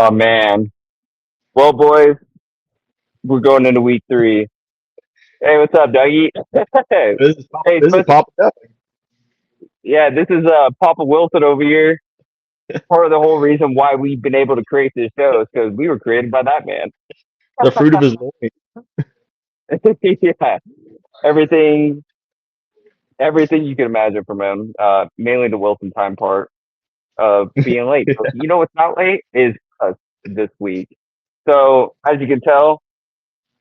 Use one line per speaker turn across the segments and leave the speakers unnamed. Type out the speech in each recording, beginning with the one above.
Oh man. Well, boys, we're going into week 3. Hey, what's up, Dougie? hey,
This is
especially,
popping up.
yeah, this is Papa Wilson over here. Part of the whole reason why we've been able to create this show is because we were created by that man.
The fruit of his loins.
yeah, everything, everything you can imagine from him. Mainly the Wilson time part of being late. But you know what's not late is us this week. So as you can tell,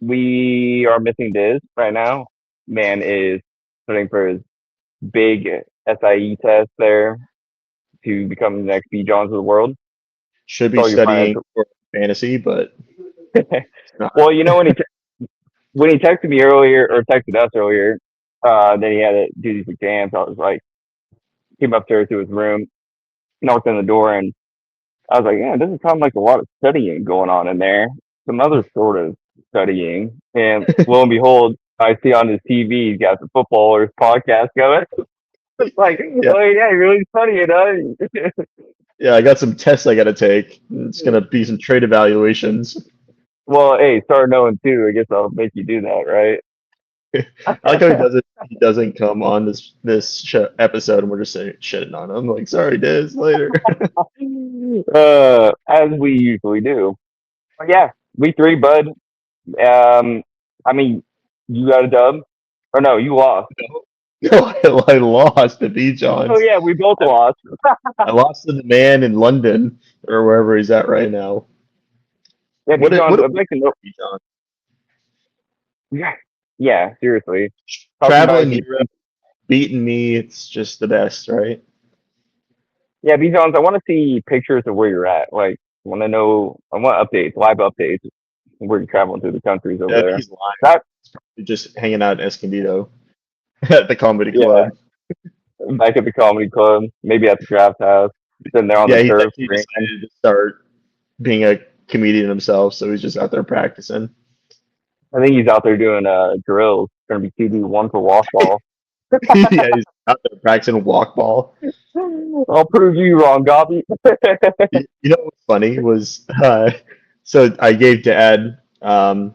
we are missing Diz right now. Man is studying for his big SIE test there to become the next B Johns of the world.
Should be
So your
studying
financial.
for fantasy, but it's not.
well, when he texted me earlier or texted us earlier, that he had to do these exams. I was like, came upstairs to his room, knocked on the door, and I was like, yeah, it doesn't sound like a lot of studying going on in there. Some other sort of studying, and lo and behold, I see on his TV he's got the footballers podcast going. It's like,
Yeah,
oh yeah, you're really studying, huh?
yeah. I got some tests I got to take. It's gonna be some trade evaluations.
Well, hey, start knowing too. I guess I'll make you do that, right?
I like how he doesn't. He doesn't come on this episode, and we're just saying shitting on him. Like, sorry, Diz, later.
As we usually do. But yeah, week 3, bud. Um, I mean, you got a dub, or no, you lost.
No, I lost to B.
Oh
Johns.
yeah, we both
I,
lost.
I lost to the man in London or wherever he's at right now.
Yeah,
What
B
a,
Johns.
what a
I'd
week
like to know.
for B. Johns.
Yeah, yeah, seriously. Talking about
Traveling
his
Europe, beating me. It's just the best, right?
yeah, B Johns. I want to see pictures of where you're at. Like, I want to know. I want updates, live updates, where you're traveling through the countries over
Yeah, I think
there.
he's lying.
That
He's probably just hanging out in Escondido at the comedy
yeah,
club.
back at the comedy club, maybe at the draft house, sitting there on the
Yeah,
turf.
he
Drinking.
decided to start being a comedian himself, so he's just out there practicing.
I think he's out there doing drills. Going to be QB1 for walk ball.
Yeah, he's out there practicing walk ball.
I'll prove you wrong, Gobby.
You know what's funny was so I gave Dad my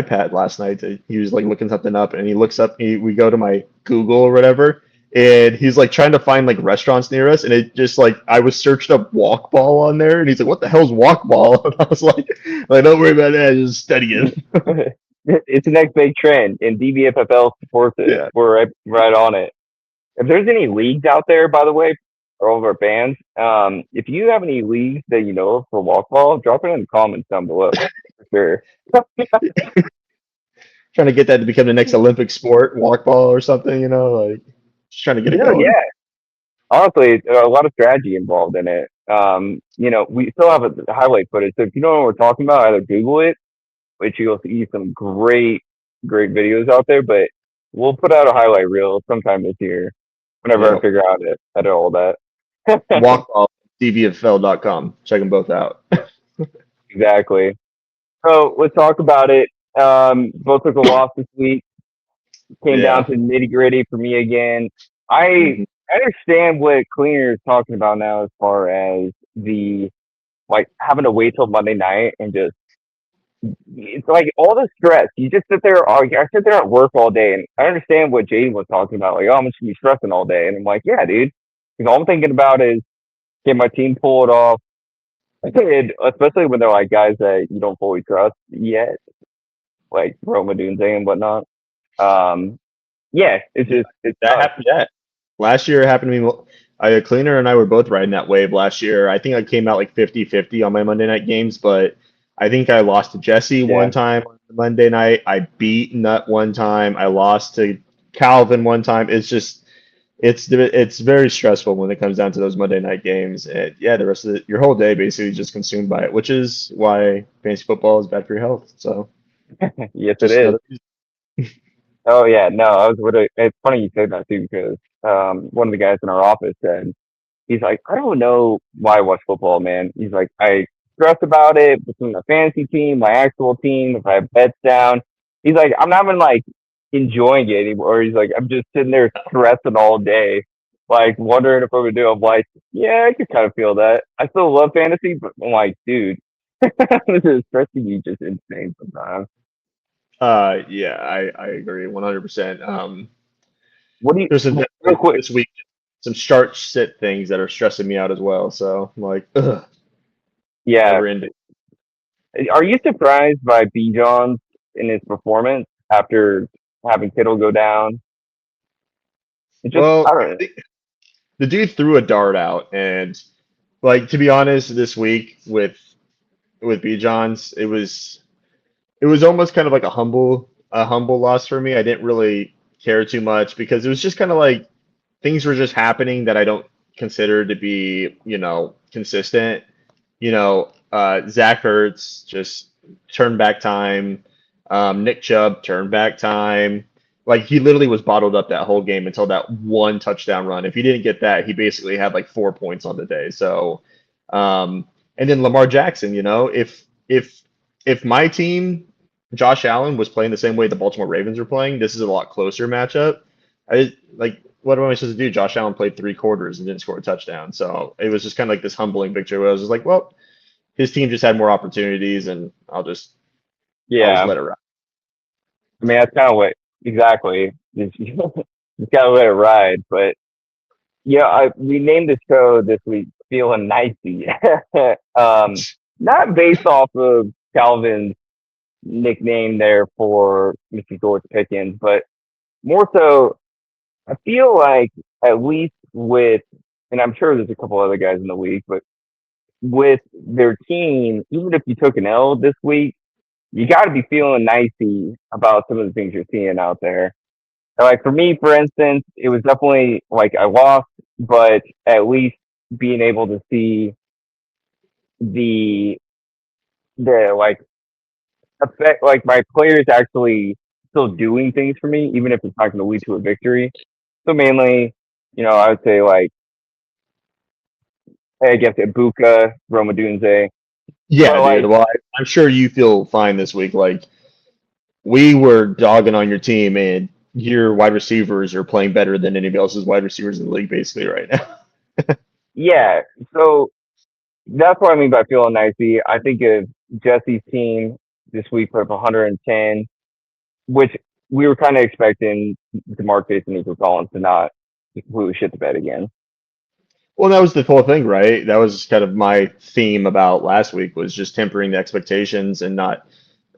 iPad last night. He was like looking something up, and he looks up. We go to my Google or whatever, and he's like trying to find like restaurants near us, and it just like I was searched up walk ball on there, and he's like, "What the hell's walk ball?" And I was like, don't worry about that. Just studying.
it's the next big trend, and DBFFL supports it.
Yeah.
We're right on it. If there's any leagues out there, by the way, for all of our fans, if you have any leagues that you know of for walk ball, drop it in the comments down below for sure.
Trying to get that to become the next Olympic sport, walk ball or something, like just trying to get it going.
Yeah, honestly, a lot of strategy involved in it. We still have a highlight footage, so if you don't know what we're talking about, either Google it, which you'll see some great videos out there. But we'll put out a highlight reel sometime this year, whenever I
Yeah.
figure out edit all that.
Walkball, dvfl.com. Check them both out.
exactly. So let's talk about it. Both took a loss this week. Came down
Yeah.
to nitty gritty for me again. I
Mhm.
I understand what Cleaner is talking about now as far as the like having to wait till Monday night and just it's like all the stress. You just sit there. I sit there at work all day, and I understand what Jaden was talking about. Like, oh, I'm just gonna be stressing all day, and I'm like, yeah, dude. Because all I'm thinking about is can my team pull it off? And especially when they're like guys that you don't fully trust yet, like Roma Dunze and whatnot. Um, yeah, it's
Yeah,
just it's
that
tough.
happened. Yeah, last year it happened to me. Cleaner and I were both riding that wave last year. I think I came out like 50-50 on my Monday night games, but I think I lost to Jesse one
Yeah,
time on Monday night. I beat Nut one time. I lost to Calvin one time. It's very stressful when it comes down to those Monday night games. And yeah, the rest of your whole day basically is just consumed by it, which is why fantasy football is bad for your health. So
yes, it
just
is.
another reason.
Oh yeah, no, I was. It's funny you say that too because one of the guys in our office said he's like, I don't know why I watch football, man. He's like, I stress about it between my fantasy team, my actual team, if I have bets down. He's like, I'm not even like enjoying it anymore. He's like, I'm just sitting there stressing all day, like wondering if I'm gonna do. I'm like, yeah, I could kind of feel that. I still love fantasy, but I'm like, dude, The stress can be just insane sometimes.
Yeah, I agree 100%.
What do you
There's some
real quick?
this week, some start sit things that are stressing me out as well. So I'm like, ugh,
Yeah,
never ending.
are you surprised by B. John's in his performance after having Kittle go down? It just I
Well,
don't know.
the dude threw a dart out, and like to be honest, this week with B Johns, it was almost kind of like a humble loss for me. I didn't really care too much because it was just kind of like things were just happening that I don't consider to be, consistent. Zach Ertz just turned back time. Nick Chubb turned back time. Like he literally was bottled up that whole game until that one touchdown run. If he didn't get that, he basically had like 4 points on the day. So, and then Lamar Jackson, if my team, Josh Allen, was playing the same way the Baltimore Ravens are playing, this is a lot closer matchup. I like what am I supposed to do? Josh Allen played 3 quarters and didn't score a touchdown. So it was just kind of like this humbling picture where I was just like, well, his team just had more opportunities, and I'll just
Yeah,
let it ride.
I mean that's kind of what exactly. Just gotta let it ride. But yeah, we named the show this week "Feeling Nicey," not based off of Calvin's nickname there for Mr. George Pickens, but more so, I feel like at least with, and I'm sure there's a couple other guys in the league, but with their team, even if you took an L this week, you got to be feeling nicey about some of the things you're seeing out there. Like for me, for instance, it was definitely like I lost, but at least being able to see the like affect, like my players actually still doing things for me, even if it's not going to lead to a victory. So mainly, I would say like I guess Ibuka, Roma Dunze,
Yeah,
but
dude.
like
Well, I'm sure you feel fine this week. Like we were dogging on your team, and your wide receivers are playing better than anybody else's wide receivers in the league, basically, right now.
yeah, so that's what I mean by feeling nicey. I think of Jesse's team this week put up 110, which we were kind of expecting DeMarcus and Nico Collins to not completely shit the bed again.
Well, that was the whole thing, right? That was kind of my theme about last week was just tempering the expectations and not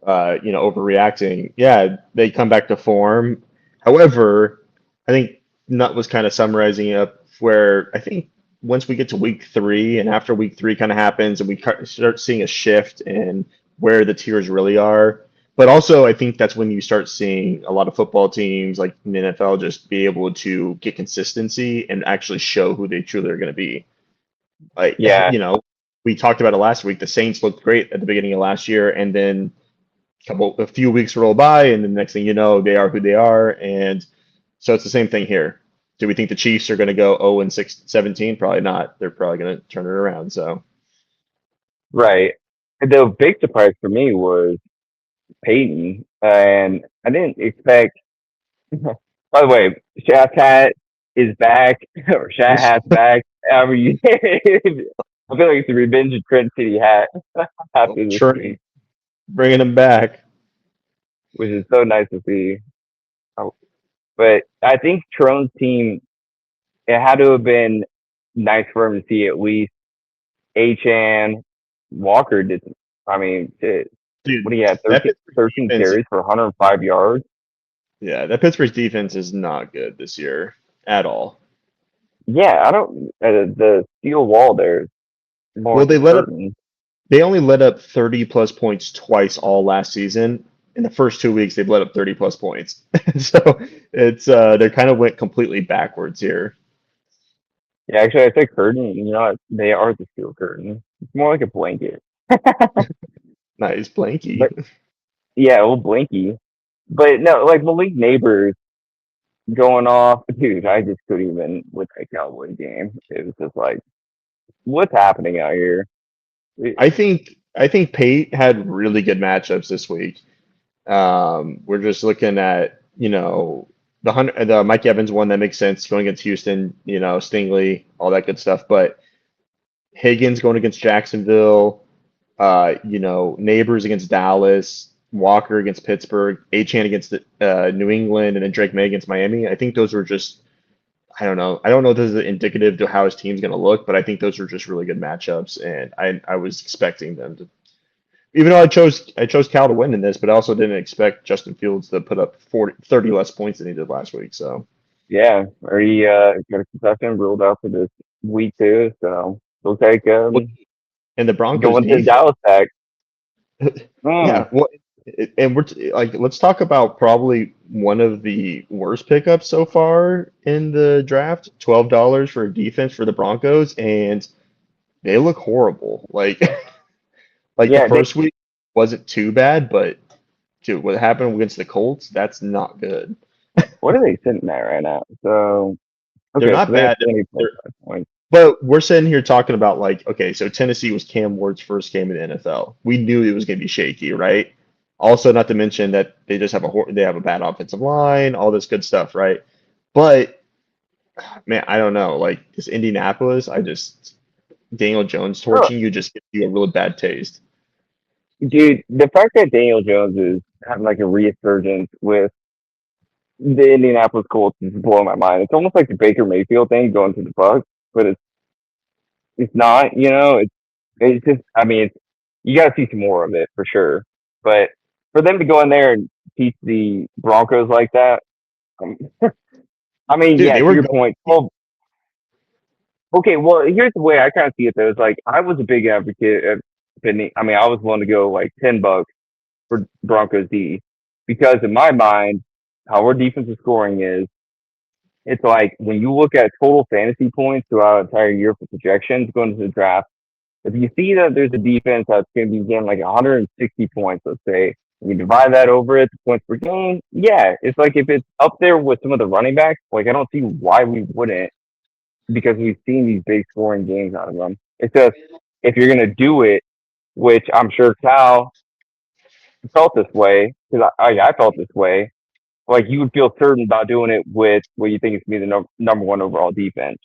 overreacting. Yeah, they come back to form. However, I think Nut was kind of summarizing it up where I think once we get to week 3 and after week 3 kind of happens and we start seeing a shift in where the tiers really are. But also, I think that's when you start seeing a lot of football teams like in the NFL just be able to get consistency and actually show who they truly are going to be. Like,
Yeah,
we talked about it last week. The Saints looked great at the beginning of last year, and then a few weeks roll by, and the next thing you know, they are who they are. And so it's the same thing here. Do we think the Chiefs are going to go 0 and 6, 17? Probably not. They're probably going to turn it around. So
right. The big surprise for me was Peyton, and I didn't expect. By the way, Shat Hat is back, or Shat Hat's back. I mean, I feel like it's the revenge of Trent City hat after this
sure,
week,
bringing them back.
which is so nice to see. Oh, but I think Trone's team, it had to have been nice for him to see at least Achan Walker did. I mean,
Dude,
what he had
that
13,
Pittsburgh
13
defense,
carries for 105 yards.
yeah, that Pittsburgh defense is not good this year at all.
Yeah, I don't. The steel wall there is more
Well,
like a curtain.
they only let up 30 plus points twice all last season. In the first 2 weeks, they've let up 30 plus points. So it's they kind of went completely backwards here.
Yeah, actually, I say curtain. You know, what? They are the steel curtain. It's more like a blanket.
Nice, Blanky.
But yeah, a little blanky. But no, like Malik Neighbors going off, dude. I just couldn't even with that Cowboy game. It was just like, what's happening out here?
I think Pate had really good matchups this week. We're just looking at the Mike Evans one that makes sense going against Houston, Stingley, all that good stuff. But Higgins going against Jacksonville. Neighbors against Dallas, Walker against Pittsburgh, Achan against New England, and then Drake May against Miami. I think those were just, I don't know. I don't know if this is indicative to how his team's going to look, but I think those were just really good matchups, and I was expecting them to. Even though I chose Cal to win in this, but I also didn't expect Justin Fields to put up 30 less points than he did last week. So
Yeah, already got a concussion ruled out for this week too. So looks like
and the Broncos
going to
defense.
Dallas Tech. Mm,
Yeah, well, and like, let's talk about probably one of the worst pickups so far in the draft. $12 for a defense for the Broncos, and they look horrible. Like, like the
yeah, they
first week wasn't too bad, but dude, what happened against the Colts, that's not good.
what are they sitting at right now? So
They're
okay, so
not
they have
bad,
20.5 points.
but we're sitting here talking about like, okay, so Tennessee was Cam Ward's first game in the NFL. We knew it was going to be shaky, right? Also, not to mention that they just have they have a bad offensive line, all this good stuff, right? But man, I don't know. Like this Indianapolis, Daniel Jones
Oh,
torching you just gives you a really bad taste.
dude, the fact that Daniel Jones is having like a resurgence with the Indianapolis Colts is blowing my mind. It's almost like the Baker Mayfield thing going to the Bucks, but it's not. It's just. I mean, you got to see some more of it for sure. But for them to go in there and teach the Broncos like that, um, I mean,
Dude,
yeah,
they
to
were
your
going.
point. Well, okay. Well, here's the way I kind of see it though. It's like I was a big advocate of spending. I mean, I was willing to go like $10 for Broncos D because in my mind, how our defensive scoring is, it's like when you look at total fantasy points throughout an entire year for projections going into the draft, if you see that there's a defense that's going to be getting like 160 points, let's say, and you divide that over it, the points per game, yeah, it's like if it's up there with some of the running backs, like I don't see why we wouldn't because we've seen these big scoring games out of them. It's just if you're going to do it, which I'm sure Cal felt this way because I felt this way. Like you would feel certain about doing it with what you think is going to be the number one overall defense.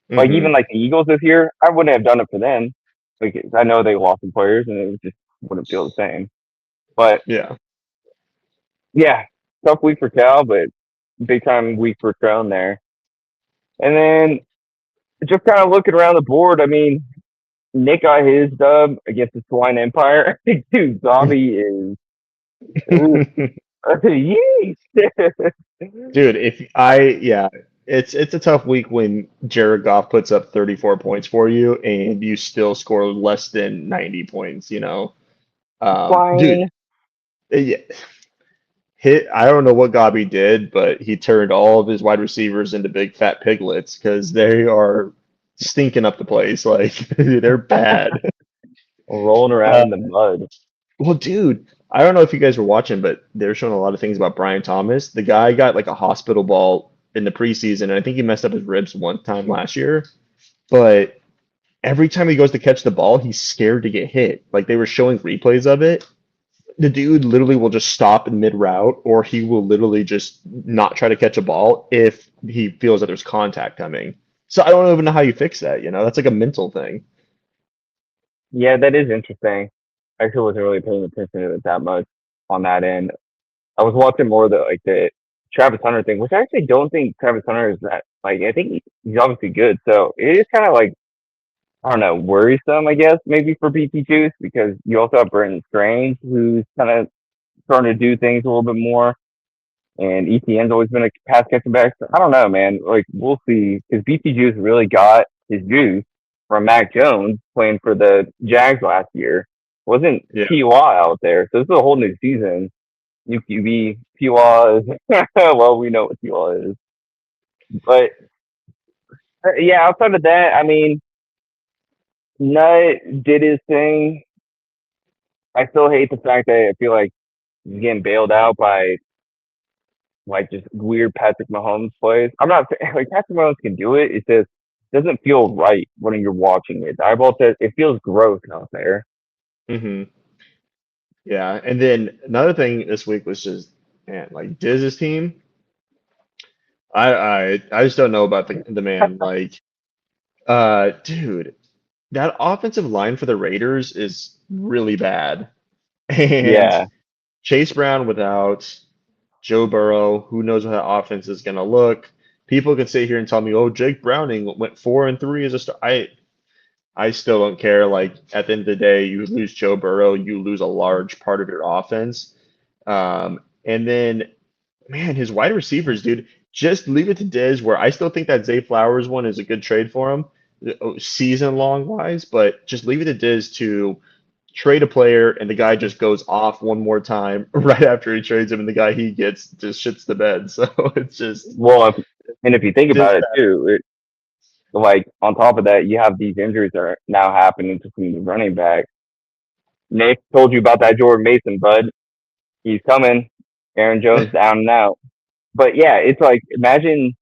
Like even
Hmm.
like the Eagles this year, I wouldn't have done it for them. Like I know they lost some players and it just wouldn't feel the same. But
Yeah.
yeah, tough week for Cal, but big time week for Crown there. And then just kind of looking around the board, I mean, Nick got his dub against the Swine Empire. Dude, Zombie is yeesh.
Dude, yeah, it's a tough week when Jared Goff puts up 34 points for you and you still score less than 90 points, you know. Dude,
Fine.
yeah, I don't know what Gobby did, but he turned all of his wide receivers into big fat piglets because they are stinking up the place. Like they're bad.
Rolling around
Uh,
in the mud.
well, dude, I don't know if you guys were watching, but they're showing a lot of things about Brian Thomas. The guy got like a hospital ball in the preseason, and I think he messed up his ribs one time last year. But every time he goes to catch the ball, he's scared to get hit. Like they were showing replays of it. The dude literally will just stop in mid route, or he will literally just not try to catch a ball if he feels that there's contact coming. So I don't even know how you fix that. That's like a mental thing.
Yeah, that is interesting. I actually wasn't really paying attention to it that much on that end. I was watching more of the Travis Hunter thing, which I actually don't think Travis Hunter is that like I think he's obviously good. So it is kind of like I don't know, worrisome, I guess, maybe for BP Juice because you also have Brenton Strange who's kind of starting to do things a little bit more. And ETN's always been a pass catching back. So I don't know, man. Like we'll see because BP Juice really got his juice from Mac Jones playing for the Jags last year. Wasn't
Yeah.
T.Y. out there, so this is a whole new season. New QB, T.Y. is well, we know what T.Y. is, but yeah, outside of that, I mean, Nut did his thing. I still hate the fact that I feel like he's getting bailed out by like just weird Patrick Mahomes plays. I'm not saying like Patrick Mahomes can do it. It just doesn't feel right when you're watching it. The eyeball says it feels gross out there.
Hmm. Yeah. And then another thing this week was just, man, like Diz's team. I just don't know about the man. Like, dude. that offensive line for the Raiders is really bad. And
Yeah,
Chase Brown without Joe Burrow, who knows how that offense is going to look. People can sit here and tell me, "Oh, Jake Browning went 4-3 as a star." I still don't care. Like at the end of the day, you lose Joe Burrow, you lose a large part of your offense. And then, man, his wide receivers, dude, just leave it to Diz. Where I still think that Zay Flowers one is a good trade for him, season long wise. But just leave it to Diz to trade a player, and the guy just goes off one more time right after he trades him, and the guy he gets just shits the bed. So it's just
well, and if you think
Diz.
about it too, like on top of that, you have these injuries that are now happening to some of the running backs. Nick told you about that Jordan Mason, bud. He's coming. Aaron Jones down and out. But yeah, it's like imagine,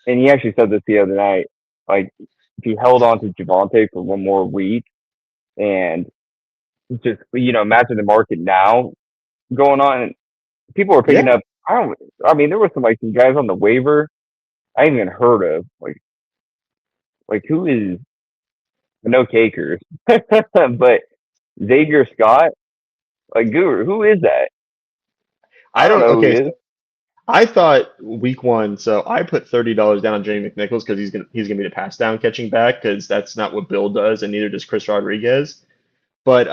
and he actually said this the other night. Like if he held on to Javante for one more week, and just imagine the market now going on. People are picking
Yeah,
up. I don't. I mean, there were some guys on the waiver I ain't even heard of. Like who is no Cakers, but Xavier Scott, like Guru, who is that? I
I
don't
don't.
know who he
Okay,
is.
so I thought week one, so I put $30 down on Jamie McNichols because he's gonna be the pass down catching back because that's not what Bill does, and neither does Chris Rodriguez. But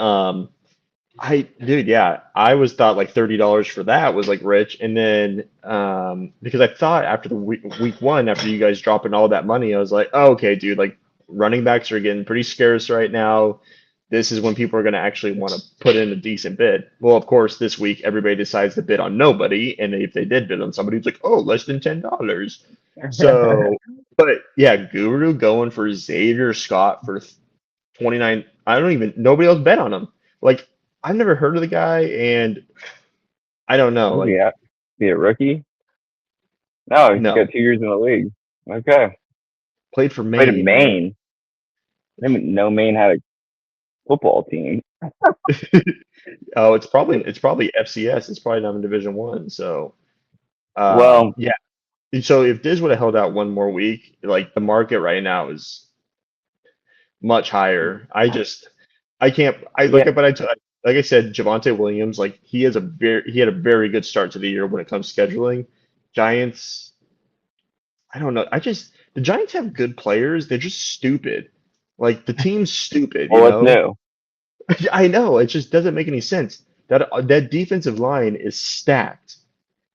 dude, yeah, I was thought like $30 for that was like rich, and then because I thought after the week one, after you guys dropping all that money, I was like, oh, okay, dude, like running backs are getting pretty scarce right now. This is when people are going to actually want to put in a decent bid. Well, of course, this week everybody decides to bid on nobody, and if they did bid on somebody, it's like, oh, less than $10. So, but yeah, Guru going for Xavier Scott for 29. I don't even, nobody else bet on him. Like, I've never heard of the guy, and I don't know.
Who's he
Like,
at? Is he a rookie? No, he's
no,
got 2 years in the league. Okay,
played for
played in
Maine, man.
Maine. I didn't know Maine had a football team.
Oh, it's probably FCS. It's probably not in Division One. So,
Well,
yeah. So if Diz would have held out one more week, like the market right now is much higher. I can't. I
yeah,
like, but like I said, Javante Williams, like he had a very good start to the year when it comes to scheduling. Giants, I don't know. The Giants have good players. They're just stupid. Like the team's stupid, you
well, it's
know?
new,
I know. It just doesn't make any sense. That defensive line is stacked.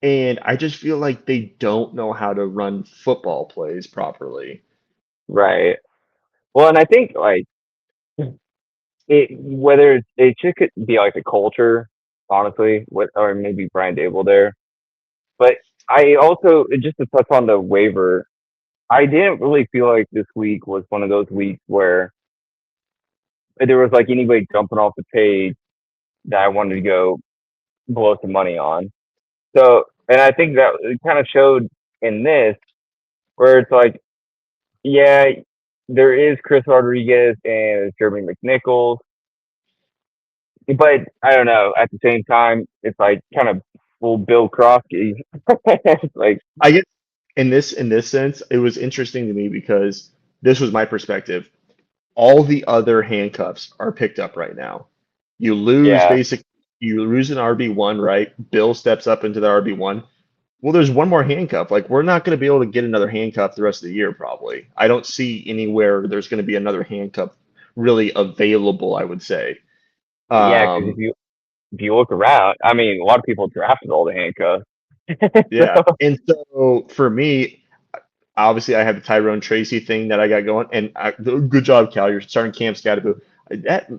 And I just feel like they don't know how to run football plays properly.
right? Well, and I think like whether it should could be like the culture, honestly, or maybe Brian Dable there. But I also just to touch on the waiver, I didn't really feel like this week was one of those weeks where there was like anybody jumping off the page that I wanted to go blow some money on. So, and I think that it kind of showed in this where it's like, yeah, there is Chris Rodriguez and Jeremy McNichols, but I don't know. At the same time, it's like kind of full Bill Krofke. It's like,
I guess in this sense, it was interesting to me because this was my perspective. All the other handcuffs are picked up right now. You lose
yeah,
basically you lose an RB1, right? Bill steps up into the RB1. Well, there's one more handcuff. Like we're not going to be able to get another handcuff the rest of the year, probably. I don't see anywhere there's going to be another handcuff really available, I would say.
yeah. Because
Um,
if you look around, I mean, a lot of people drafted all the handcuffs.
yeah.
So
And so for me, obviously I have the Tyrone Tracy thing that I got going, and good job, Cal. You're starting Cam Scatterbo. That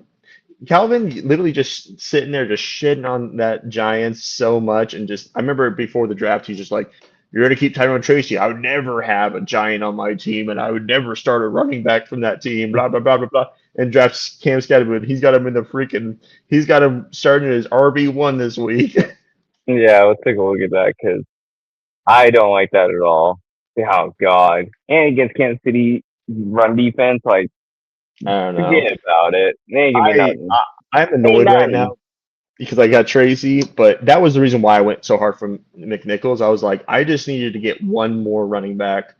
Calvin literally just sitting there, just shitting on that Giants so much, and just I remember before the draft, he's just like, "You're gonna keep Tyrone Tracy. I would never have a Giant on my team, and I would never start a running back from that team." Blah blah blah blah blah. And drafts Cam Scatterbo. He's got him starting as RB1 this week.
yeah, let's take a look at that because I don't like that at all. Oh God! And against Kansas City run defense, like
I don't know.
forget about it. They ain't gonna be
I,
nothing.
I I'm
Ain't
annoyed right
nothing.
now because I got Tracy, but that was the reason why I went so hard from McNichols. I was like, I just needed to get one more running back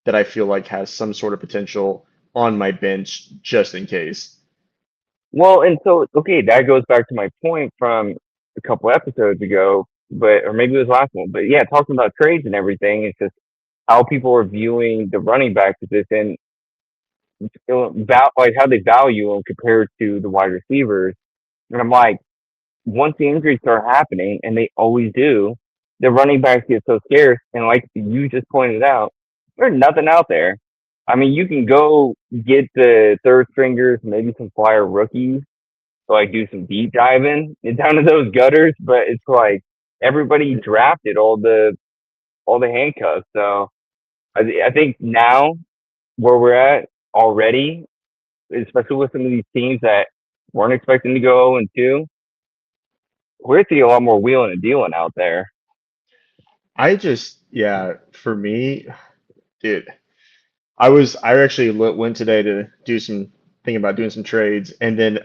that I feel like has some sort of potential. on my bench just in case.
Well, and so okay, that goes back to my point from a couple episodes ago, but or maybe it was last one. But yeah, talking about trades and everything, it's just how people are viewing the running back position, like how they value them compared to the wide receivers. And I'm like, once the injuries start happening, and they always do, the running backs get so scarce. And like you just pointed out, there's nothing out there. I mean, you can go get the third stringers, maybe some flyer rookies, to like do some deep diving down to those gutters, but it's like everybody drafted all the handcuffs. So I think now where we're at already, especially with some of these teams that weren't expecting to go 0-2, we're seeing a lot more wheeling and dealing out there.
Yeah, for me, dude, I actually went today to do some thinking about doing some trades, and then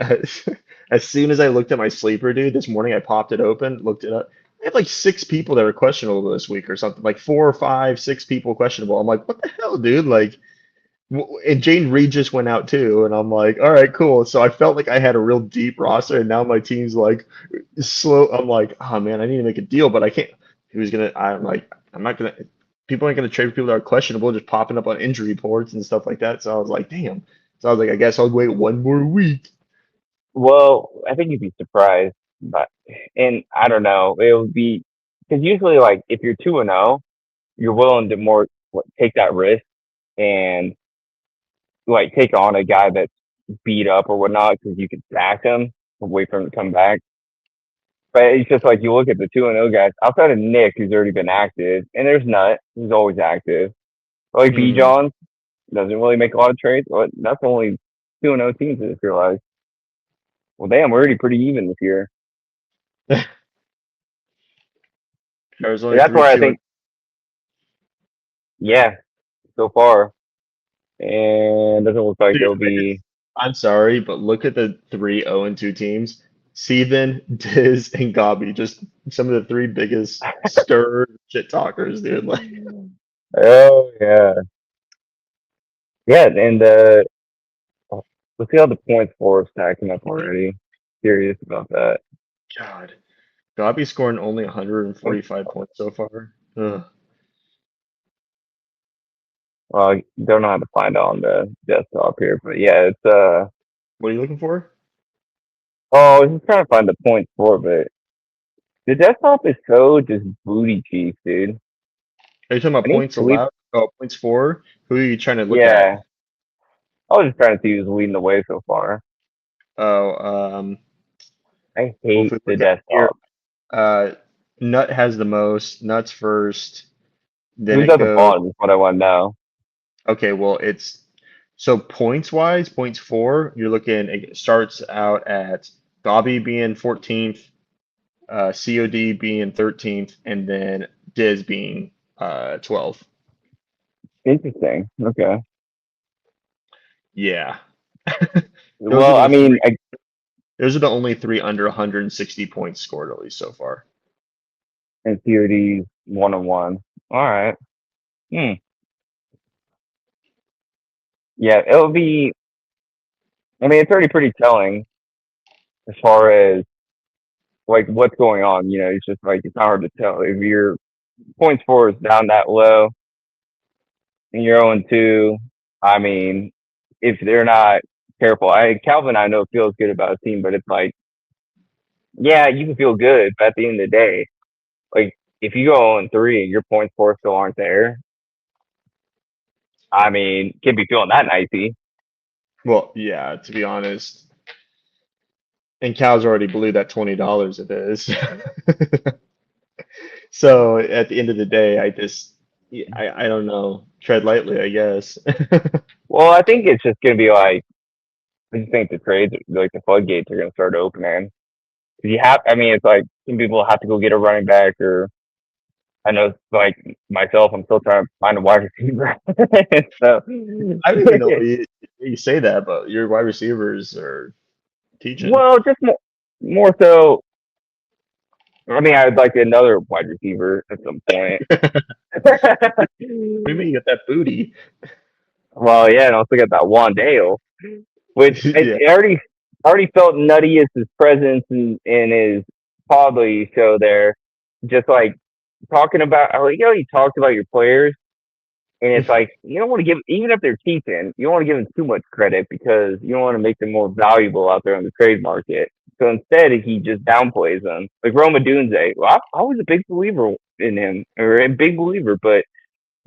as soon as I looked at my sleeper, dude, this morning I popped it open, looked it up. I had like six people that were questionable this week or something, like four or five, six people questionable. I'm like, what the hell, dude? Like, and Jane Reed just went out too, and I'm like, all right, cool. So I felt like I had a real deep roster, and now my team's like slow. I'm like, oh man, I need to make a deal, but I can't. Who's gonna? I'm like, I'm not gonna. People aren't gonna trade for people that are questionable, just popping up on injury reports and stuff like that. So I was like, damn. So I was like, I guess I'll wait one more week.
Well, I think you'd be surprised, but and I don't know, it would be because usually like if you're 2-0, you're willing to more take that risk and like take on a guy that's beat up or whatnot because you can sack him, wait for him to come back. But it's just like you look at the 2-0 guys outside of Nick, who's already been active, and there's Nut, who's always active. Like B.
Mm.
John doesn't really make a lot of trades. Well, that's only 2-0 teams. I just realized. Well, damn, we're already pretty even this year.
There's
And
only
that's
three
where I
two and
think, yeah, so far, and doesn't look like
dude.
there'll be.
I'm sorry, but look at the three 0-2 teams. Steven, Diz, and Gabi, just some of the three biggest stir shit talkers, dude. Like,
Oh yeah, yeah, and let's see how the points for are stacking up already. Curious about that.
God, Gabi scoring only 145 points so far. Ugh.
Well, I don't know how to find it on the desktop here, but yeah, it's
What are you looking for?
oh, I was just trying to find the points for, but the desktop is so just booty cheeks, dude.
Are you talking about
I need
points
sleep.
allowed? Oh, points for? Who are you trying to look at?
Yeah, I was just trying to see who's leading the way so far.
Oh,
I
well, if
hate
we
the
look at here,
desktop.
uh, Nut has the most. Nut's first. Then
Who's
it
at the
goes.
bottom is what I want to know.
Okay, well, it's so points wise, points for, you're looking, it starts out at Bobby being 14th, COD being 13th, and then Diz being 12th.
Interesting. Okay.
Yeah. Those are
Well, I
the
mean,
three. Those are the only three under 160 points scored at least so far.
in COD 1-on-1. All right. Hmm. Yeah, it'll be. I mean, it's already pretty telling as far as like what's going on. You know, it's just like it's not hard to tell if your points for is down that low and you're 0-2. I mean, if they're not careful, Calvin, I know feels good about his team, but it's like, yeah, you can feel good, but at the end of the day, like if you go 0-3 and your points for still aren't there, I mean, can't be feeling that nicey.
Well, yeah, to be honest. And Cal's already blew that $20 it is. So at the end of the day, I just, yeah, I don't know. Tread lightly, I guess.
Well, I think it's just gonna be like I just think the trades, like the floodgates, are gonna start opening. 'Cause you have, I mean, it's like some people have to go get a running back, or I know, like myself, I'm still trying to find a wide receiver. So,
I don't even know why you say that, but your wide receivers are teaching.
well, just more so. I mean, I'd like another wide receiver at some point.
What do you mean you got that booty?
Well, yeah, and also got that Wandale, which
Yeah.
it already felt nutty as his presence in his Podley show there, just like talking about, like, he talks about your players, and it's like you don't want to give, even if they're cheaping, you don't want to give them too much credit because you don't want to make them more valuable out there on the trade market. So instead, he just downplays them, like Roma Dunze. Well, I was a big believer in him, or a big believer, but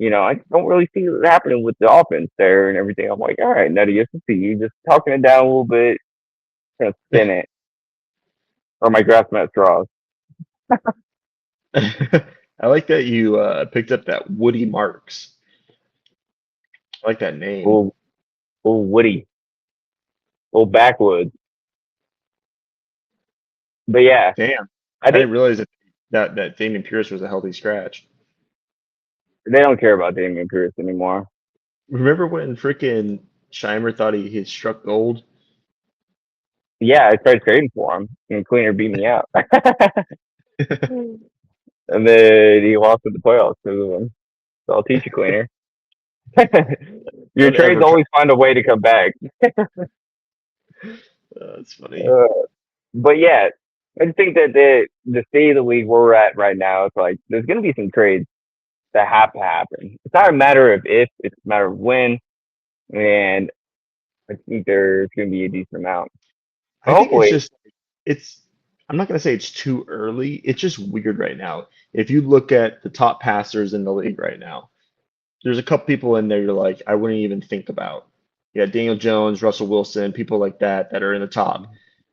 I don't really see it happening with the offense there and everything. I'm like, all right, Nutty, I see you just talking it down a little bit, gonna spin it, or my grasping at straws.
I like that you picked up that Woody Marks. I like that name.
Little, little Woody, little backwoods. But yeah,
Damn.
I
I
think
didn't realize that Damian Pierce was a healthy scratch.
they don't care about Damian Pierce anymore.
Remember when freaking Scheimer thought he had struck gold?
Yeah, I tried trading for him, and Cleaner beat me out, and then he lost in the playoffs to him. So I'll teach you, Cleaner. Your
Don't
trades
ever try.
always find a way to come back.
That's funny.
Uh, but yeah, I just think that the state of the league where we're at right now, it's like there's going to be some trades that have to happen. It's not a matter of if, it's a matter of when, and I think there's going to be a decent amount.
I
So
think it's
hopefully,
just it's I'm not gonna say it's too early. It's just weird right now. If you look at the top passers in the league right now, there's a couple people in there you're like, I wouldn't even think about. Yeah, Daniel Jones, Russell Wilson, people like that are in the top.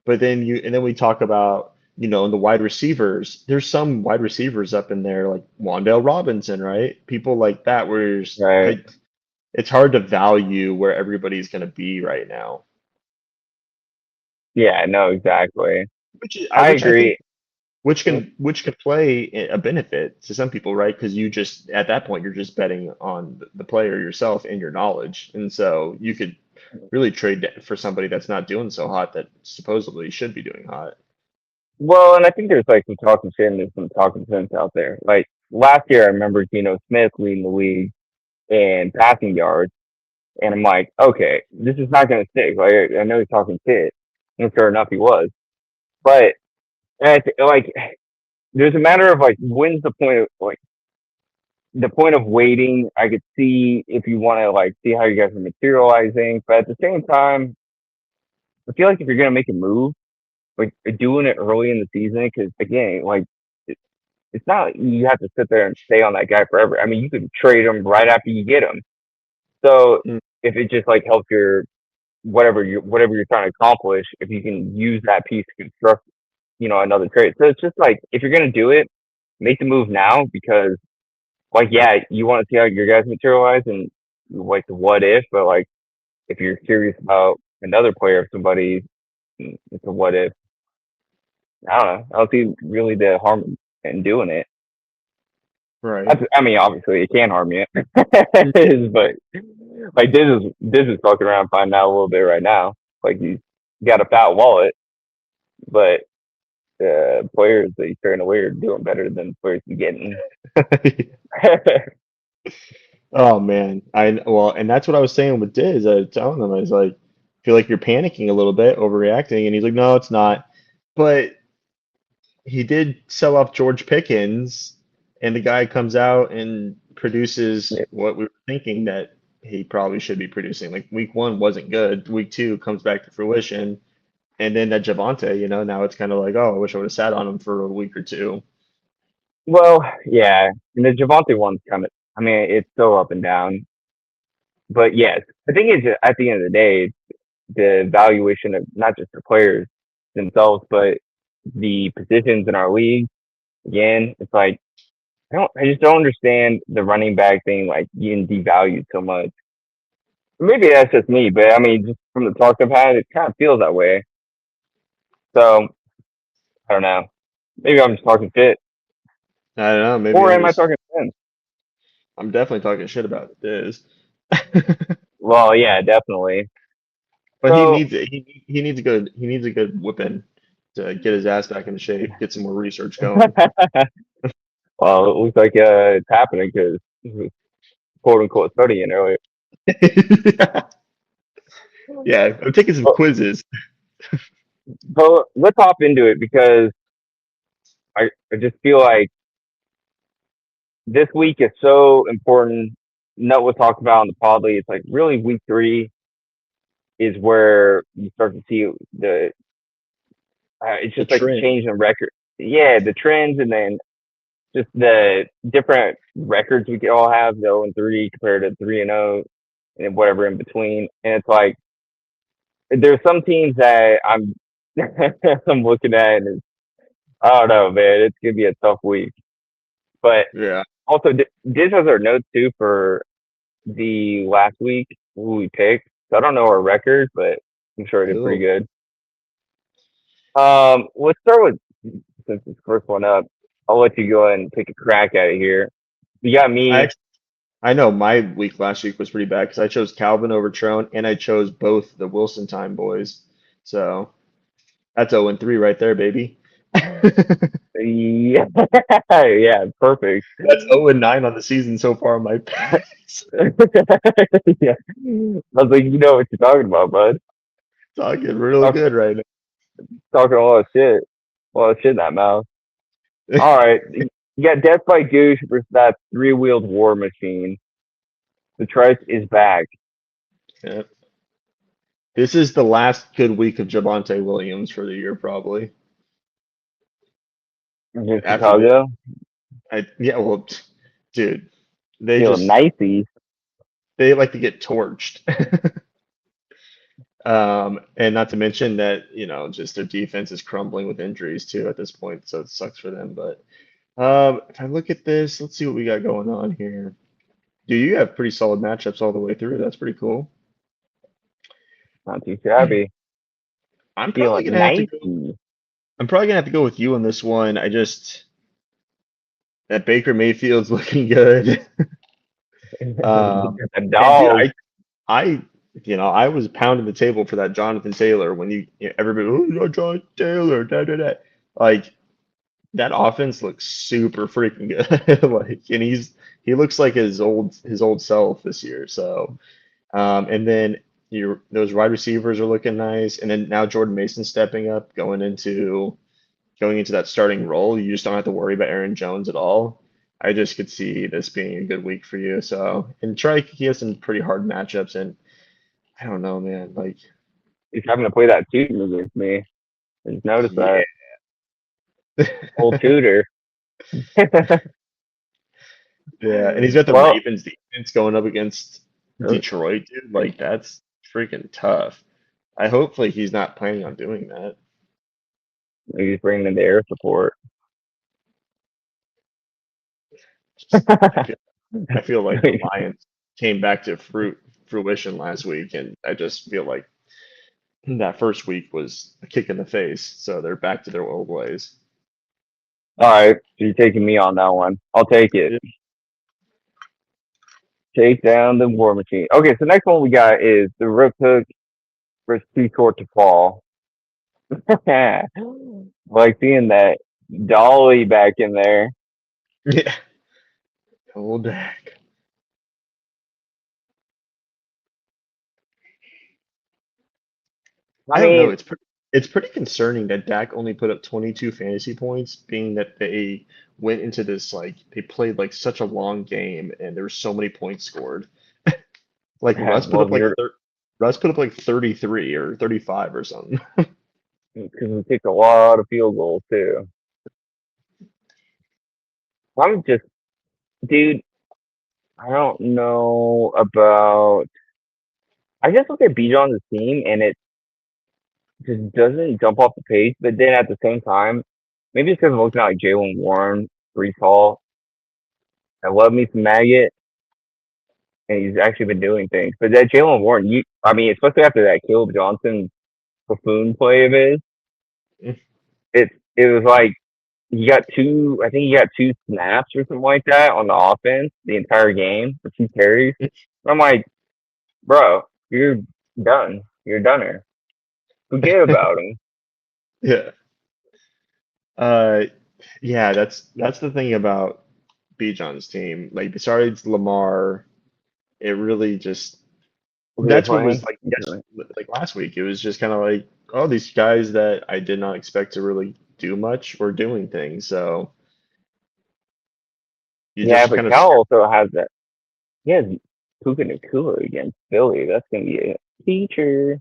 But then we talk about, in the wide receivers, there's some wide receivers up in there like Wandale Robinson, right? People like that where
right?
it's hard to value where everybody's gonna be right now.
Yeah, no, exactly. I
Which I think
agree.
which can play a benefit to some people, right? Because you just at that point you're just betting on the player yourself and your knowledge, and so you could really trade for somebody that's not doing so hot that supposedly should be doing hot.
Well, and I think there's like some talking shit and there's some talking sense out there. Like last year, I remember Geno Smith leading the league in passing yards. And I'm like, okay, this is not going to stick. Like, I know he's talking shit. And sure enough, he was. But like, there's a matter of like, when's the point of like the point of waiting? I could see if you want to like see how you guys are materializing, but at the same time, I feel like if you're gonna make a move, like doing it early in the season, because again, like it, it's not like you have to sit there and stay on that guy forever. I mean, you could trade him right after you get him. So
Mm,
if it just like helps your whatever you're trying to accomplish, if you can use that piece to construct, another trade. So it's just like if you're gonna do it, make the move now because like yeah, you want to see how your guys materialize and like the what if, but like if you're curious about another player of somebody, it's a what if. I don't know. I don't see really the harm in doing it.
right.
I mean, obviously it can harm you, but like this is fucking around finding out a little bit right now. Like he's got a fat wallet, but players that he's turning away are doing better than players he's getting.
Oh man, and that's what I was saying with Diz. I was telling him, I was like, feel like you're panicking a little bit, overreacting, and he's like, no, it's not. But he did sell off George Pickens, and the guy comes out and produces what we were thinking that he probably should be producing. Like week one wasn't good. Week two comes back to fruition. And then that Javante, now it's kind of like, oh, I wish I would have sat on him for a week or two.
Well, yeah, and the Javante one's kind of. I mean, it's so up and down, but yes, I think it's at the end of the day, the valuation of not just the players themselves, but the positions in our league. Again, it's like I just don't understand the running back thing, like getting devalued so much. Maybe that's just me, but I mean, just from the talks I've had, it kind of feels that way. So I don't know. Maybe I'm just talking shit,
I don't know. Maybe
or am I talking sense?
I'm definitely talking shit about this.
Well, yeah, definitely.
But he
So,
needs it. He needs a good whipping to get his ass back into shape, get some more research going.
well, it looks like it's happening because quote unquote studying earlier.
Yeah, I'm taking some
But,
quizzes.
but let's hop into it because I just feel like this week is so important. Note was talked about in the pod league. It's like really week three is where you start to see the it's
The
just like the
trend.
change in record. Yeah, the trends and then just the different records we could all have, 0-3 compared to 3-0 and whatever in between. And it's like there's some teams that I'm looking at and I don't know, man. It's gonna be a tough week. But
Yeah.
also, Diz has our notes too for the last week who we picked. So I don't know our record, but I'm sure I did pretty
Cool.
good. Let's start with since it's the first one up. I'll let you go ahead and take a crack at it here. You got
I
me.
actually, I know my week last week was pretty bad because I chose Calvin over Trone and I chose both the Wilson time boys. So that's 0-3 right there, baby.
Yeah, yeah, perfect.
That's 0-9 on the season so far on my picks.
Yeah, I was like, you know what you're talking about, bud.
Talking real
Talk,
good right
talking a lot of shit in that mouth.
now.
All right, you got Death by Goosh versus that three-wheeled war machine. The trice is back
Yeah. This is the last good week of Javonte Williams for the year, probably.
in
After this,
Chicago.
yeah, well, dude, they
Feeling
just
nicey.
they like to get torched. And not to mention that, just their defense is crumbling with injuries too at this point, so it sucks for them. But if I look at this, let's see what we got going on here. Dude, you have pretty solid matchups all the way through. That's pretty cool.
Not too shabby.
I'm probably
Feeling
gonna have to go.
nicey.
I'm probably gonna have to go with you on this one. I just that Baker Mayfield's looking good.
A
And dude,
dog.
I, I was pounding the table for that Jonathan Taylor when everybody, oh, Jonathan Taylor, da da da. Like that offense looks super freaking good. Like, and he looks like his old self this year. So, and then those wide receivers are looking nice, and then now Jordan Mason stepping up, going into that starting role. You just don't have to worry about Aaron Jones at all. I just could see this being a good week for you. So, and Trike, he has some pretty hard matchups, and I don't know, man. Like,
He's having to play that tutor against me. I just noticed
yeah.
that. Old tutor.
Yeah, and he's got the
Well,
Ravens defense going up against Detroit, dude. Like that's freaking tough. I hopefully he's not planning on doing that.
he's bringing in the air support.
Just I feel like the Lions came back to fruition last week, and I just feel like that first week was a kick in the face. So they're back to their old ways.
All right, so you're taking me on that one. I'll take it.
Yeah.
Take down the war machine. Okay, so next one we got is the rook hook versus too short to fall. Like seeing that dolly back in there.
Yeah. Old Dak.
I
I don't know.
mean,
It's pretty concerning that Dak only put up 22 fantasy points, being that they went into this like they played like such a long game and there were so many points scored. Like Russ put
well,
up like Russ put up like 33 or 35 or something.
because we kicked a lot of field goals too. I'm just, dude. I don't know about. I just look at Bijan's team and it just doesn't jump off the page. But then at the same time, maybe it's because I'm looking at like Jalen Warren, Brees Hall. I love me some Maggot, and he's actually been doing things. But that Jalen Warren, I mean, especially after that Caleb Johnson buffoon play of his, it was like he got two. I think he got two snaps or something like that on the offense the entire game for 2 carries. I'm like, bro, you're done. You're doneer. Forget about him.
Yeah. Uh, yeah, that's the thing about Bijan's team. Like besides Lamar, it really just
Who they
that's what
playing?
was like like last week. It was just kind of like, oh, these guys that I did not expect to really do much were doing things. So you
Yeah,
just
but
kind of
Cal also has that. He has Puka Nakua against Philly. That's gonna be a feature.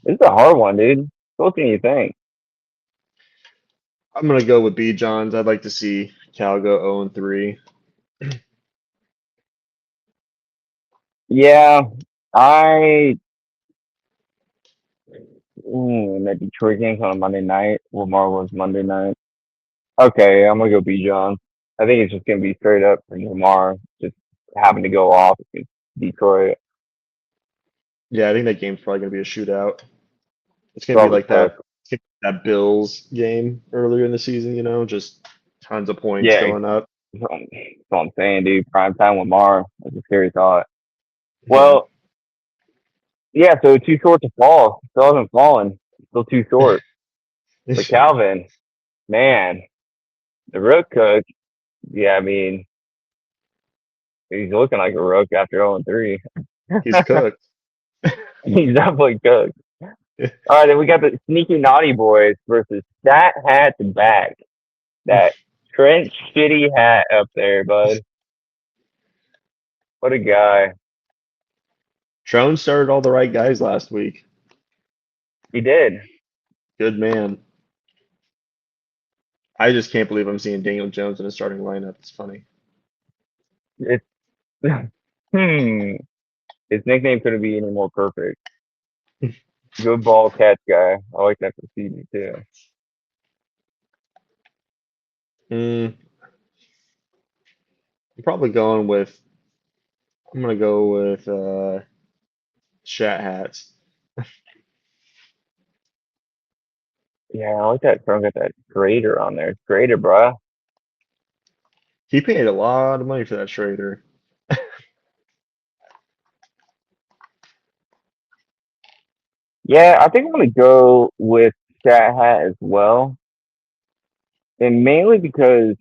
This is a hard one, dude. What can you think?
I'm gonna go with B Johns. I'd like to see Cal go 0-3.
Yeah, I that Detroit game's on a Monday night. Lamar was Monday night. Okay, I'm gonna go B John. I think it's just gonna be straight up for Lamar just having to go off against Detroit.
Yeah, I think that game's probably gonna be a shootout. It's gonna be
Probably
like
close.
that Bills game earlier in the season, just tons of points
Yeah,
going up.
that's what I'm saying, dude. Prime time Lamar. That's a scary thought.
Yeah.
Well, yeah, so too short to fall. Still hasn't fallen. Still too short. But Calvin, man, the rook cook, yeah, I mean, he's looking like a rook after 0-3.
He's cooked.
He's definitely cooked. All right, then we got the sneaky naughty boys versus Stat Hat to back. That Trent shitty hat up there, bud. What a guy.
Trone started all the right guys last week.
He did.
Good man. I just can't believe I'm seeing Daniel Jones in a starting lineup. It's funny.
It's hmm. His nickname couldn't be any more perfect. Good ball catch guy. I like that for CD too.
Mm, I'm probably going with. I'm gonna go with Shat Hats.
Yeah, I like that. Trump got that grader on there. Grader, bruh.
He paid a lot of money for that Schrader.
Yeah, I think I'm gonna go with Stat Hat as well, and mainly because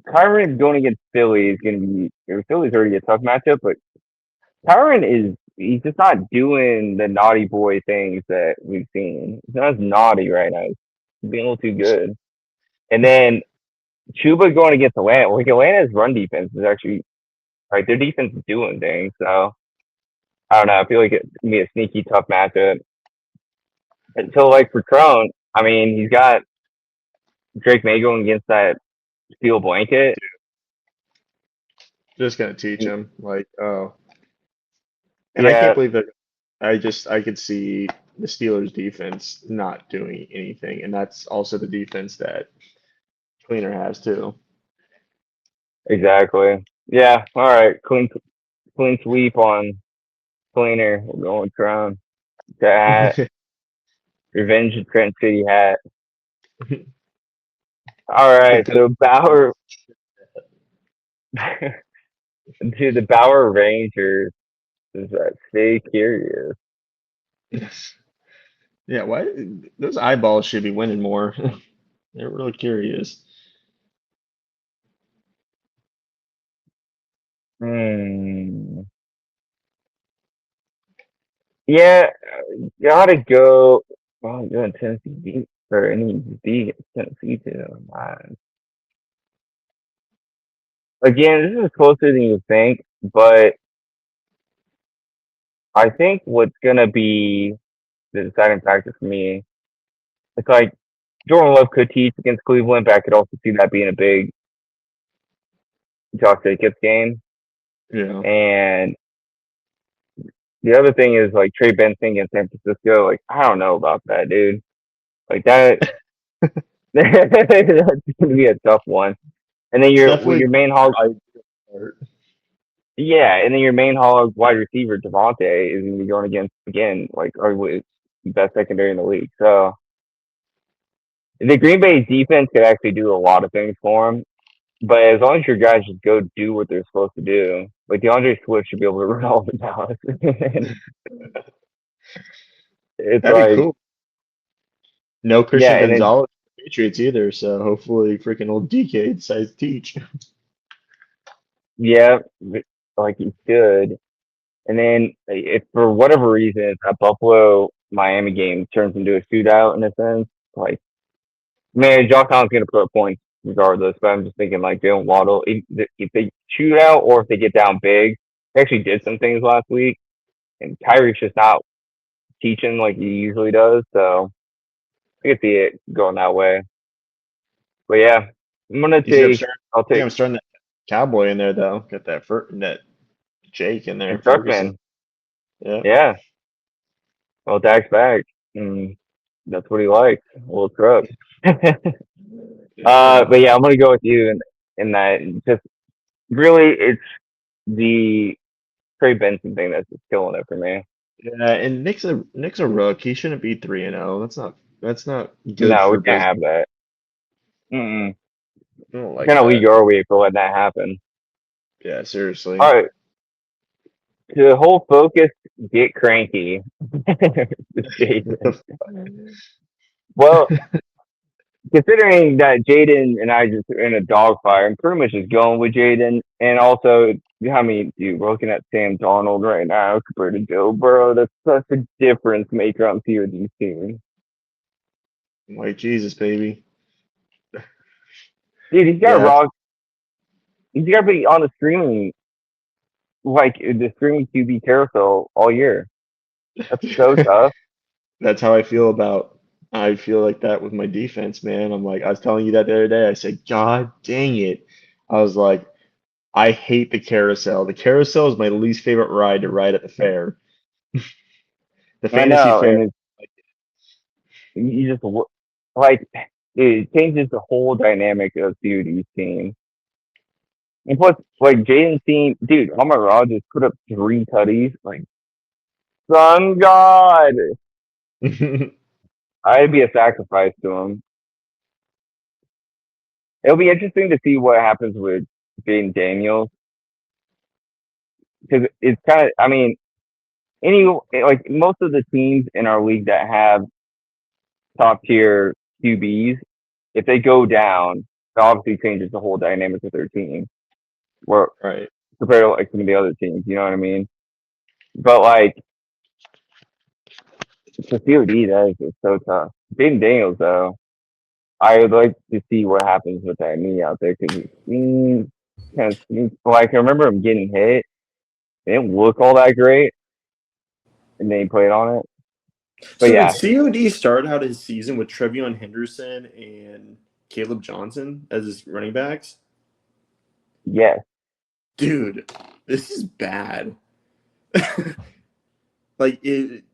Kyron going against Philly is gonna be. Philly's already a tough matchup, but Kyron is he's just not doing the naughty boy things that we've seen. He's not as naughty right now. He's being a little too good. And then Chuba going against Atlanta. Like Atlanta's run defense is actually like their defense is doing things. So I don't know. I feel like it's gonna be a sneaky tough matchup. Until like for Crone, I mean he's got Drake May going against that steel blanket.
Just gonna teach him like, oh, and I can't
Yeah,
believe that. I could see the Steelers defense not doing anything, and that's also the defense that Cleaner has too.
exactly. Yeah, all right. Clean sweep on cleaner. We're going Crown. That Revenge of Trent City hat. All right,
Because
so Bauer to the Bauer Rangers is that stay curious.
yeah, why those eyeballs should be winning more. They're really curious.
Hmm. Yeah, gotta go. Well, I'm going Tennessee beat or any beat Tennessee too. Man. Again, this is closer than you think, but I think what's gonna be the deciding factor for me, it's like Jordan Love could teach against Cleveland, but I could also see that being a big Josh Jacobs game.
Yeah.
And the other thing is like Trey Benson against San Francisco. Like I don't know about that, dude. Like that, that's gonna be a tough one. And then
It's
your with
definitely
your main hog,
I part.
yeah, and then your main hog wide receiver Devontae is gonna be going against again like arguably the best secondary in the league. So the Green Bay defense could actually do a lot of things for him. But as long as your guys just go do what they're supposed to do, like DeAndre Swift should be able to run all the Dallas. It's
That'd be
like,
cool. No
yeah,
Christian
and then
Gonzalez Patriots either, so hopefully freaking old DK decides to teach.
Yeah, like he should. And then if for whatever reason a Buffalo Miami game turns into a shootout in a sense, like man, Josh Allen's gonna put up points regardless. But I'm just thinking like Jalen Waddle, if they shoot out or if they get down big, they actually did some things last week, and Tyreek's just not teaching like he usually does. So I can see it going that way. But yeah, I'm gonna
You see,
take. I'll
I'm
take
starting that Cowboy in there though. Got that Jake in there, Ferguson.
Instructman.
Yeah.
Yeah, well, Dak's back, and that's what he likes. A little truck.
Yeah.
But yeah, I'm gonna go with you in that. Just really, it's the Trey Benson thing that's just killing it for me.
Yeah, and Nick's a rook. He shouldn't be 3-0. That's not good
No, we
for
can't
business.
have that. Mm-mm.
I don't
What
like
kind of league
that.
are we for letting that happen?
Yeah,
All
seriously.
right, to the whole focus, get cranky. Jaden. Well, considering that Jaden and I just in a dogfight, I'm pretty much just going with Jaden. And also, I mean, dude, we're looking at Sam Donald right now compared to Joe Burrow. That's such a difference maker on COD's team.
White Jesus, baby.
Dude, he's got to
Yeah,
rock. He's got to be on the streaming, like the streaming QB carousel all year. That's so tough.
that's how I feel about. I feel like that with my defense, man. I'm like, I was telling you that the other day. I said, God dang it. I was like, I hate the carousel. The carousel is my least favorite ride to ride at the fair. The
I
fantasy
know,
fair.
and it's you just like it changes the whole dynamic of COD's team. And plus, like Jaden's team, dude, Amon Ra just put up 3 tutties. Like, son God, I'd be a sacrifice to him. It'll be interesting to see what happens with Jaden Daniels because it's kind of, I mean, any like most of the teams in our league that have top tier QBs, if they go down, it obviously changes the whole dynamic of their team. Where
Right.
compared to like some of the other teams, you know what I mean? But like for COD, that is just so tough. Jaden Daniels, though, I would like to see what happens with that knee out there because it seems kind of seems like I remember him getting hit. It didn't look all that great, and then he played on it. But
So did
yeah,
COD start out his season with Trevion Henderson and Caleb Johnson as his running backs?
yes.
Dude, this is bad. like it,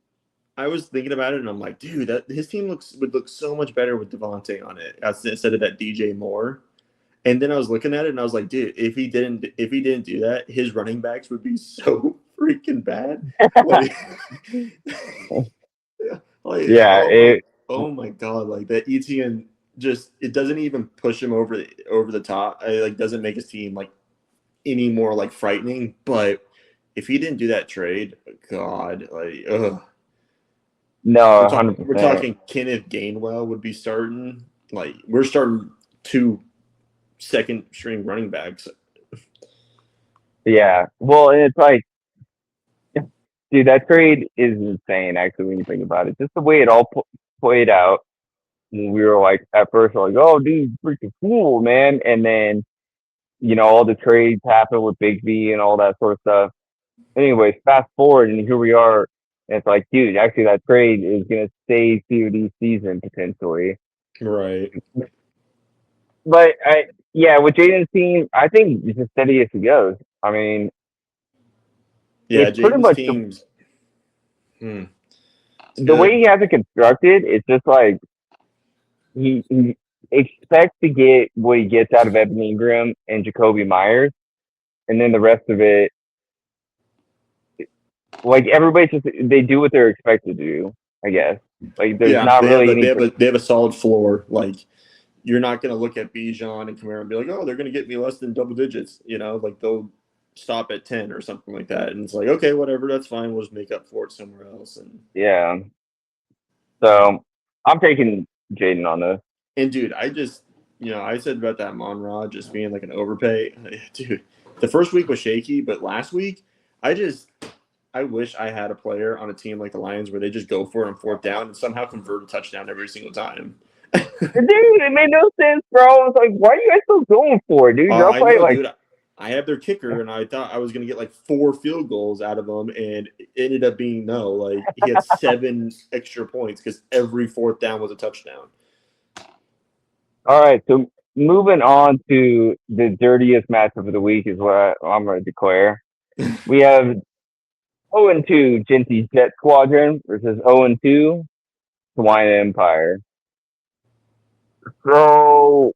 I was thinking about it and I'm like, dude, that his team would look so much better with Devontae on it instead of that DJ Moore. And then I was looking at it and I was like, dude, if he didn't do that, his running backs would be so freaking bad. Like, like
Yeah, it
oh my god, like that ETN just it doesn't even push him over the top. It like doesn't make his team like any more like frightening. But if he didn't do that trade, God, like ugh.
no,
We're
100.
talking we're
percent
talking Kenneth Gainwell would be starting. Like we're starting two second string running backs.
Yeah, well, and it's like, dude, that trade is insane. Actually, when you think about it, just the way it all played out. When we were like at first, we're like, oh, dude, freaking cool, man, and then all the trades happen with Big V and all that sort of stuff. Anyways, fast forward and here we are. And it's like, dude, actually that trade is gonna save COD season potentially.
Right.
But yeah, with Jaden's team, I think it's as steady as he goes. I mean,
Yeah,
it's pretty
Jaden's
much the
teams. It's
the way
good.
he has it constructed. It's just like he expects to get what he gets out of Evan Ingram and Jacoby Myers, and then the rest of it, like everybody just they do what they're expected to do. I guess like there's
Yeah,
not really any.
they have a solid floor. Like you're not going to look at Bijan and Kamara and be like, oh, they're going to get me less than double digits. You know, like they'll stop at 10 or something like that. And it's like, okay, whatever, that's fine. We'll just make up for it somewhere else. And
Yeah. So I'm taking Jaden on this.
And dude, I said about that Monrod just being like an overpay. Dude, the first week was shaky, but last week, I wish I had a player on a team like the Lions where they just go for it on fourth down and somehow convert a touchdown every single time.
Dude, it made no sense, bro. I was like, why are you guys still going for it, dude? Y'all
I
play
know,
like
dude. I have their kicker, and I thought I was going to get like 4 field goals out of him, and it ended up being no. Like, he had 7 extra points because every fourth down was a touchdown.
all right, so moving on to the dirtiest matchup of the week is what I'm going to declare. We have 0-2 Genty Jet Squadron versus 0-2 Swine Empire. So,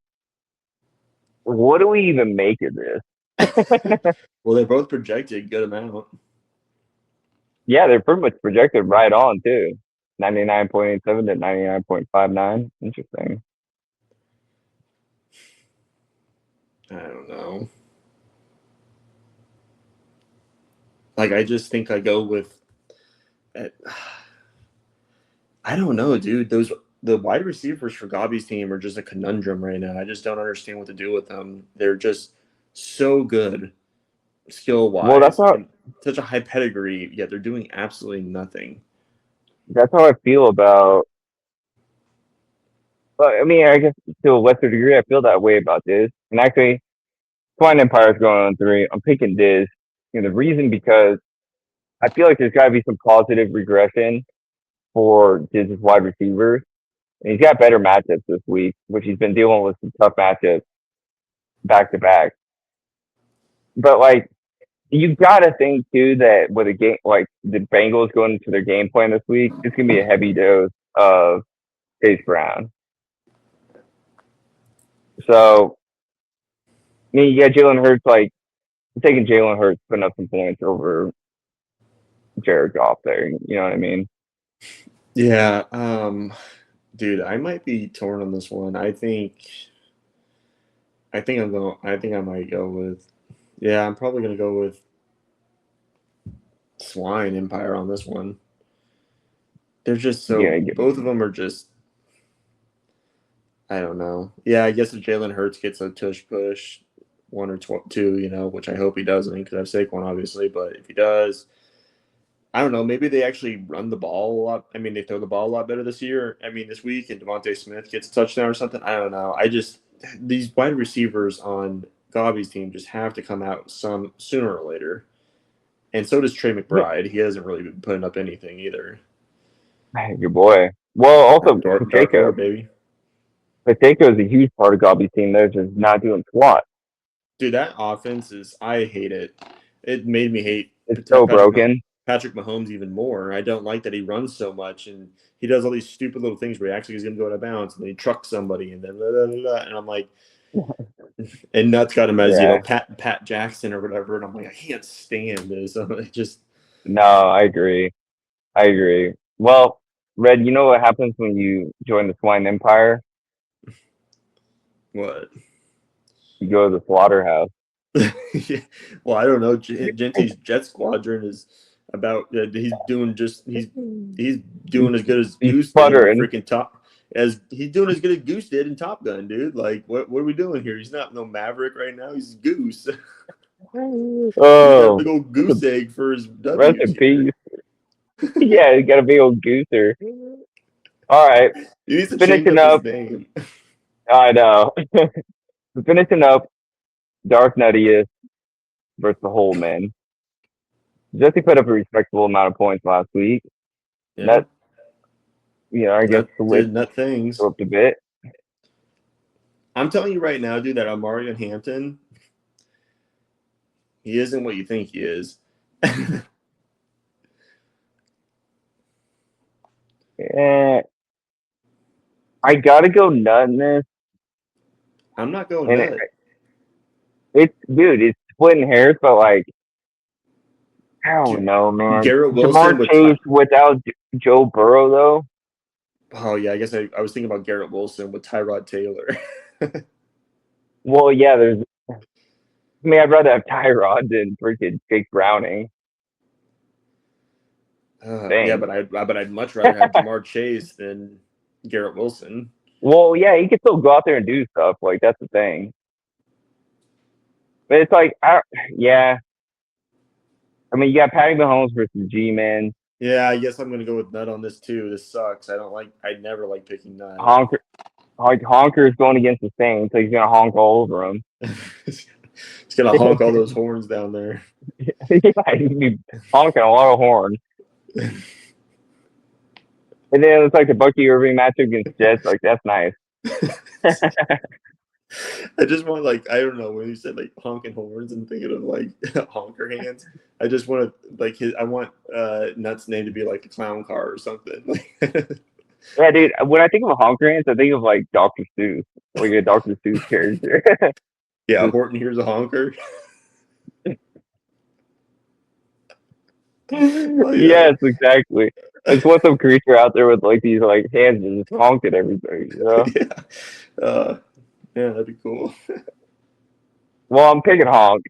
what do we even make of this?
Well, they both projected good amount.
Yeah, they're pretty much projected right on too. 99.87 to 99.59. Interesting.
I don't know. Like, I just think I go with. I don't know, dude. The wide receivers for Gobby's team are just a conundrum right now. I just don't understand what to do with them. They're just so good, skill
Well,
wise, and such a high pedigree. Yet they're doing absolutely nothing.
that's how I feel about. Well, I mean, I guess to a lesser degree, I feel that way about this. And actually, Swine Empire's going on 3. I'm picking Diz. The reason because I feel like there's got to be some positive regression for Diz's wide receivers. And he's got better matchups this week, which he's been dealing with some tough matchups back to back. But like, you gotta think too that with a game like the Bengals going into their game plan this week, it's gonna be a heavy dose of Chase Brown. So, I mean, you got Jalen Hurts. Like, I'm taking Jalen Hurts, putting up some points over Jared Goff there. You know what I mean?
Yeah, dude, I might be torn on this one. I think I might go with. Yeah, I'm probably gonna go with Swine Empire on this one. They're just
Yeah,
both of them are just. I don't know. Yeah, I guess if Jalen Hurts gets a tush push, 1 or 2, which I hope he doesn't because I have Saquon obviously, but if he does, I don't know. Maybe they actually run the ball a lot. I mean, they throw the ball a lot better this year. I mean, this week, and Devontae Smith gets a touchdown or something. I don't know. These wide receivers on Gobby's team just have to come out some sooner or later. And so does Trey McBride. He hasn't really been putting up anything either.
your boy. Well, also
Dark
Pacheco.
Lord, baby.
Pacheco is a huge part of Gobby's team. They're just not doing squat.
Dude, that offense I hate it. It made me hate
It's so broken.
Patrick Mahomes even more. I don't like that he runs so much and he does all these stupid little things where he actually is going to go out of bounds and then he trucks somebody and then blah, blah, blah, and I'm like, and Nuts got him as Pat Jackson or whatever, and I'm like, I can't stand this. It just
No, I agree. I agree. Well, Red, you know what happens when you join the Swine Empire?
what?
You go to the slaughterhouse.
Yeah. Well, I don't know. Genty's Jet Squadron is about. He's doing as good as
He's
Goose did in
sputtering.
freaking Top. As he's doing as good as Goose did in Top Gun, dude. Like, what are we doing here? He's not no Maverick right now. He's Goose. He's got a
Oh,
big old goose egg for his
rest
W's
in
here.
peace. Yeah, he got a big old gooser. All right,
He needs to change
finishing
up his
up.
name.
I know. Finishing up, Dark Nuttiest versus the Whole Man. Jesse put up a respectable amount of points last week.
Yeah,
That, I guess
did nut things.
slipped a bit.
I'm telling you right now, dude, that Amari and Hampton, he isn't what you think he is.
I gotta go nut in this.
I'm not going
And
nut.
it's splitting hairs, but like, I don't know, man.
Garrett
Jamar
Wilson
Chase without Joe Burrow, though.
Oh yeah, I guess I was thinking about Garrett Wilson with Tyrod Taylor.
Well, yeah, I mean, I'd rather have Tyrod than freaking Jake Browning.
Yeah, but I'd much rather have Jamar Chase than Garrett Wilson.
Well, yeah, he can still go out there and do stuff. Like that's the thing. But it's like, yeah. I mean, you got Patty Mahomes versus G-Man.
Yeah, I guess I'm gonna go with Nut on this too. This sucks. I never like picking Nut.
Honker's going against the Saints, so he's gonna honk all over him.
He's gonna honk all those horns down there.
Yeah, he's be honking a lot of horns. And then it's like the Bucky Irving matchup against Jets. Like that's nice.
I just want I don't know when you said like honking horns and thinking of like honker hands. I just want to I want Nuts' name to be like a clown car or something.
Yeah, dude. When I think of honker hands, I think of like Dr. Seuss, like a Dr. Seuss character.
Yeah, Horton here's a honker.
Oh, yeah. Yes, exactly. I just want some creature out there with like these like hands and just honk at everything. You know?
Yeah, that'd be cool.
Well, I'm picking honk.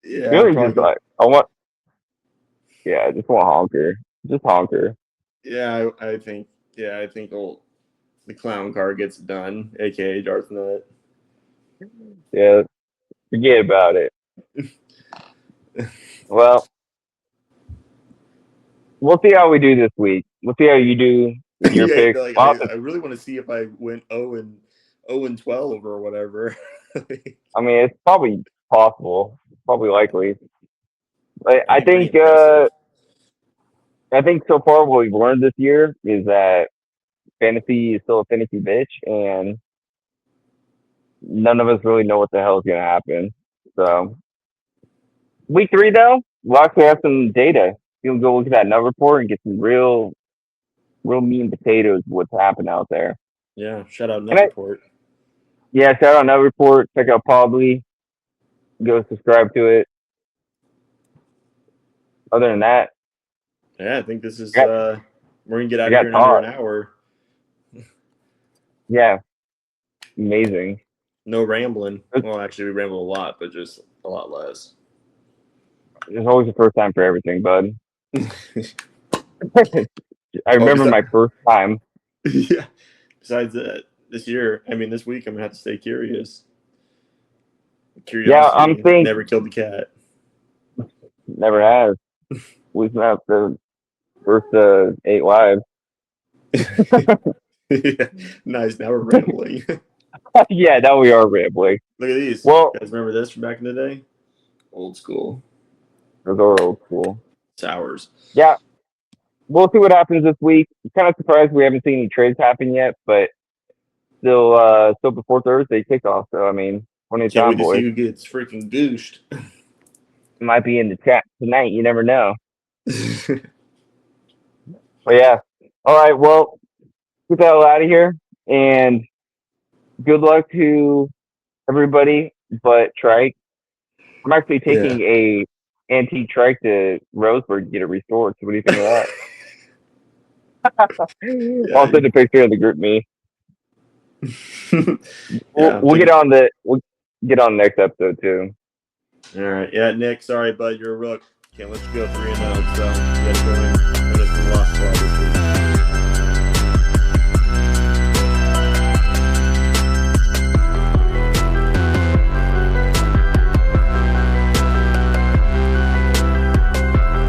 Yeah,
really, just like I want. Yeah, I just want honker. Just honker.
Yeah, I think. Yeah, I think the clown car gets done, aka Darth Nut.
Yeah, forget about it. Well, we'll see how we do this week. We'll see how you do with your picks.
I really want to see if I went 0-12 or whatever.
I mean, it's probably possible. It's probably likely. But I think so far what we've learned this year is that fantasy is still a finicky bitch, and none of us really know what the hell is going to happen. So, week 3 though, we'll actually have some data. You can go look at that nut report and get some real meat and potatoes of what's happened out there.
Yeah, shout out Nut Report.
Yeah, shout out Nut Report. Check out Podly. Go subscribe to it. Other than that,
yeah, I think this is we're gonna get out of here in under an hour.
Yeah, amazing.
No rambling. Well, actually, we ramble a lot, but just a lot less.
There's always a first time for everything, bud. I remember my first time.
Yeah. Besides that, this week, I'm gonna have to stay curious. Curiosity.
Yeah, I'm thinking.
Never killed the cat.
Never has. We've had the first 8 lives.
Yeah. Nice. Now we're rambling.
Yeah, now we are rambling.
Look at these.
Well,
you guys remember this from back in the day? Old school.
Those are old school.
Sours.
Yeah. We'll see what happens this week. I'm kind of surprised we haven't seen any trades happen yet, but still before Thursday kickoff. So I mean, plenty of time, boys.
See who gets freaking goosed.
Might be in the chat tonight. You never know. But yeah. All right. Well, get the hell out of here, and good luck to everybody but Trike. I'm actually taking a antique Trike to Roseburg to get it restored. So what do you think of that? I'll send a picture in the group me. We'll get on the next episode too.
All right. Yeah, Nick, sorry, bud, you're a rook. Can't let you go 3-0, so you gotta go in. Finish the loss club.